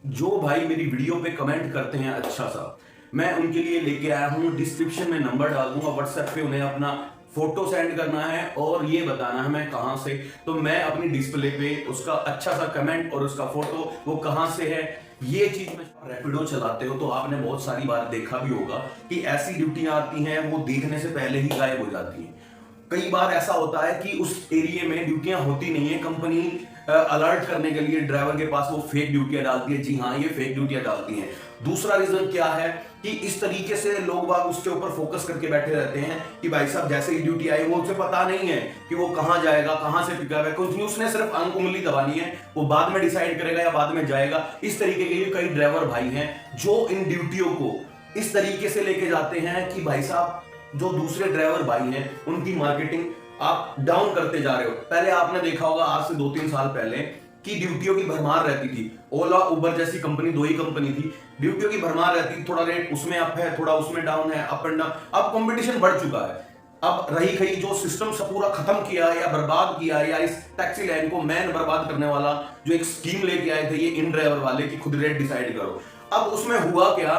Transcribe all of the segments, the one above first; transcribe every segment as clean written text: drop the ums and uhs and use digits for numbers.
जो भाई मेरी वीडियो पे कमेंट करते हैं अच्छा सा, मैं उनके लिए लेके आया हूँ। डिस्क्रिप्शन में नंबर डाल दूंगा, व्हाट्सएप पे उन्हें अपना फोटो सेंड करना है और ये बताना है मैं कहाँ से, तो मैं अपनी डिस्प्ले पे उसका अच्छा सा कमेंट और उसका फोटो वो कहाँ से है ये चीज में। रैपिडो चलाते हो तो आपने बहुत सारी बार देखा भी होगा कि ऐसी ड्यूटियां आती हैं वो देखने से पहले ही गायब हो जाती हैं। कई बार ऐसा होता है कि उस एरिया में ड्यूटियां होती नहीं है, कंपनी अलर्ट करने के लिए ड्राइवर के पास वो फेक ड्यूटियां डालती है। जी हाँ, ये फेक ड्यूटियां डालती हैं। दूसरा रीजन क्या है कि इस तरीके से लोग बाग उसके ऊपर फोकस करके बैठे रहते हैं कि भाई साहब जैसे ही ड्यूटी आई वो उसे पता नहीं है कि वो कहाँ जाएगा, कहाँ से पिकअप है, कुछ उसने सिर्फ उंगली दबानी है, वो बाद में डिसाइड करेगा या बाद में जाएगा। इस तरीके के भी कई ड्राइवर भाई हैं जो इन ड्यूटियों को इस तरीके से लेके जाते हैं कि भाई साहब जो दूसरे ड्राइवर भाई हैं उनकी मार्केटिंग आप डाउन करते जा रहे हो। पहले आपने देखा होगा आज से 2-3 साल पहले कि ड्यूटियों की भरमार रहती थी। ओला उबर जैसी कंपनी, दो ही कंपनी थी, ड्यूटियों की भरमार रहती, थोड़ा रेट उसमें अप है, थोड़ा उसमें डाउन है, अप एंड डाउन। अब कंपटीशन बढ़ चुका है। अब रही खई जो सिस्टम से पूरा खत्म किया या बर्बाद किया, या इस टैक्सी लाइन को मैन बर्बाद करने वाला जो एक स्कीम लेके आए थे ये इन ड्राइवर वाले कि खुद रेट डिसाइड करो। अब उसमें हुआ क्या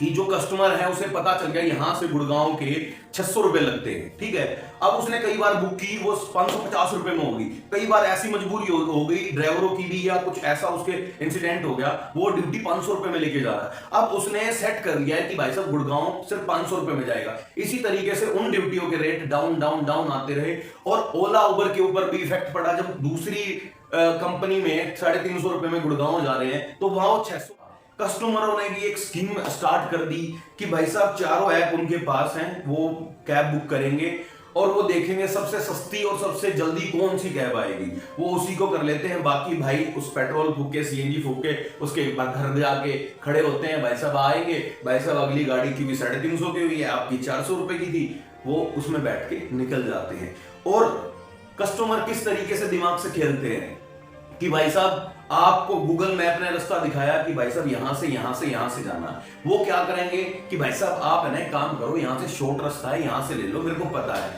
कि जो कस्टमर है उसे पता चल गया यहां से गुड़गांव के 600 रुपए लगते हैं, ठीक है। अब उसने कई बार बुक की, वो 550 रुपए में होगी। कई बार ऐसी मजबूरी हो गई ड्राइवरों की भी, या कुछ ऐसा उसके इंसिडेंट हो गया, वो ड्यूटी 500 रुपए में लेके जा रहा है। अब उसने सेट कर लिया है कि भाई साहब गुड़गांव सिर्फ 500 रुपए में जाएगा। इसी तरीके से उन ड्यूटियों के रेट डाउन डाउन डाउन आते रहे और ओला उबर के ऊपर भी इफेक्ट पड़ा। जब दूसरी कंपनी में 350 रुपए में गुड़गांव जा रहे हैं तो वहां 600। कस्टमरों ने भी एक स्कीम स्टार्ट कर दी कि भाई साहब चारों ऐप उनके पास हैं, वो कैब बुक करेंगे और वो देखेंगे सबसे सस्ती और सबसे जल्दी कौन सी कैब आएगी, वो उसी को कर लेते हैं। बाकी भाई उस पेट्रोल फूक के, सीएनजी फूक के उसके घर जाके खड़े होते हैं, भाई साहब आएंगे, भाई साहब अगली गाड़ी की भी 350 की हुई है, आपकी 400 रुपए की थी, वो उसमें बैठ के निकल जाते हैं। और कस्टमर किस तरीके से दिमाग से खेलते हैं कि भाई साहब आपको गूगल मैप ने रास्ता दिखाया कि भाई साहब यहां से यहां से यहां से जाना है, वो क्या करेंगे कि भाई साहब आप है ना एक काम करो, यहां से शॉर्ट रास्ता है, यहां से ले लो, मेरे को पता है।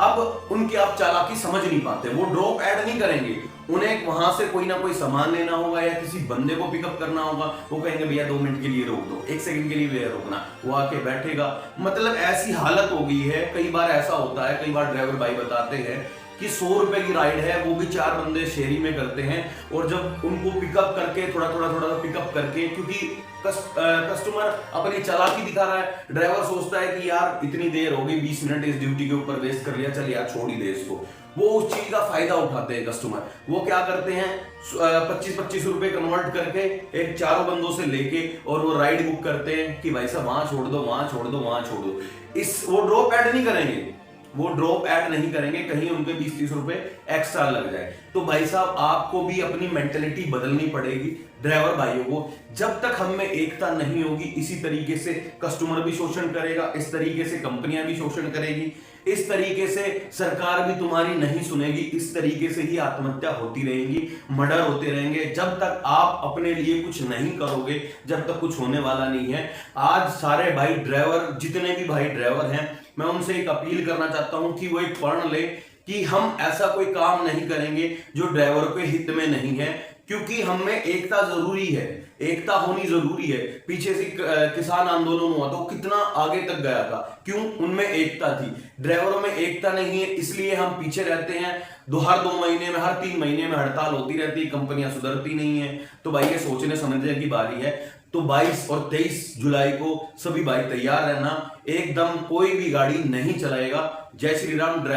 अब उनकी आप चालाकी समझ नहीं पाते, वो ड्रॉप ऐड नहीं करेंगे। उन्हें वहां से कोई ना कोई सामान लेना होगा या किसी बंदे को पिकअप करना होगा, वो कहेंगे भैया 2 मिनट के लिए रोक दो, 1 सेकंड के लिए भैया रोकना, वो आके बैठेगा। मतलब ऐसी हालत हो गई है। कई बार ऐसा होता है, कई बार ड्राइवर भाई बताते हैं कि 100 रुपए की राइड है, वो भी 4 बंदे शेयरिंग में करते हैं। और जब उनको पिकअप करके थोड़ा थोड़ा पिकअप करके, क्योंकि कस्टमर अपनी चालाकी दिखा रहा है, ड्राइवर सोचता है कि यार इतनी देर हो गई, 20 मिनट इस ड्यूटी के ऊपर वेस्ट कर लिया, चल यार छोड़ ही दे इसको। वो उस चीज का फायदा उठाते हैं कस्टमर। वो क्या करते हैं 25-25 रुपए कन्वर्ट करके एक चारों बंदों से लेके और वो राइड बुक करते हैं कि भाई साहब वहां छोड़ दो, वहां छोड़ दो, वहां छोड़ दो। वो ड्रॉप ऐड नहीं करेंगे, वो ड्रॉप ऐड नहीं करेंगे, कहीं उनके 20-30 रुपए एक्स्ट्रा लग जाए। तो भाई साहब आपको भी अपनी मेंटेलिटी बदलनी पड़ेगी ड्राइवर भाइयों को। जब तक हम में एकता नहीं होगी, इसी तरीके से कस्टमर भी शोषण करेगा, इस तरीके से कंपनियां भी शोषण करेगी, इस तरीके से सरकार भी तुम्हारी नहीं सुनेगी, इस तरीके से ही आत्महत्या होती रहेंगी, मर्डर होते रहेंगे। जब तक आप अपने लिए कुछ नहीं करोगे, जब तक कुछ होने वाला नहीं है। आज सारे भाई ड्राइवर, जितने भी भाई ड्राइवर हैं, मैं उनसे एक अपील करना चाहता हूं कि वो एक प्रण ले कि हम ऐसा कोई काम नहीं करेंगे जो ड्राइवर के हित में नहीं है, क्योंकि हम में एकता जरूरी है, एकता होनी जरूरी है। पीछे से किसान आंदोलन हुआ तो कितना आगे तक गया था, क्यों? उनमें एकता थी। ड्राइवरों में एकता नहीं है, इसलिए हम पीछे रहते हैं। हर 2 महीने में, हर 3 महीने में हड़ताल होती रहती है, कंपनियां सुधरती नहीं है। तो भाई ये सोचने समझने की बारी है। तो 22 और 23 जुलाई को सभी भाई तैयार रहना, एकदम कोई भी गाड़ी नहीं चलाएगा। जय श्री राम। ड्राइवर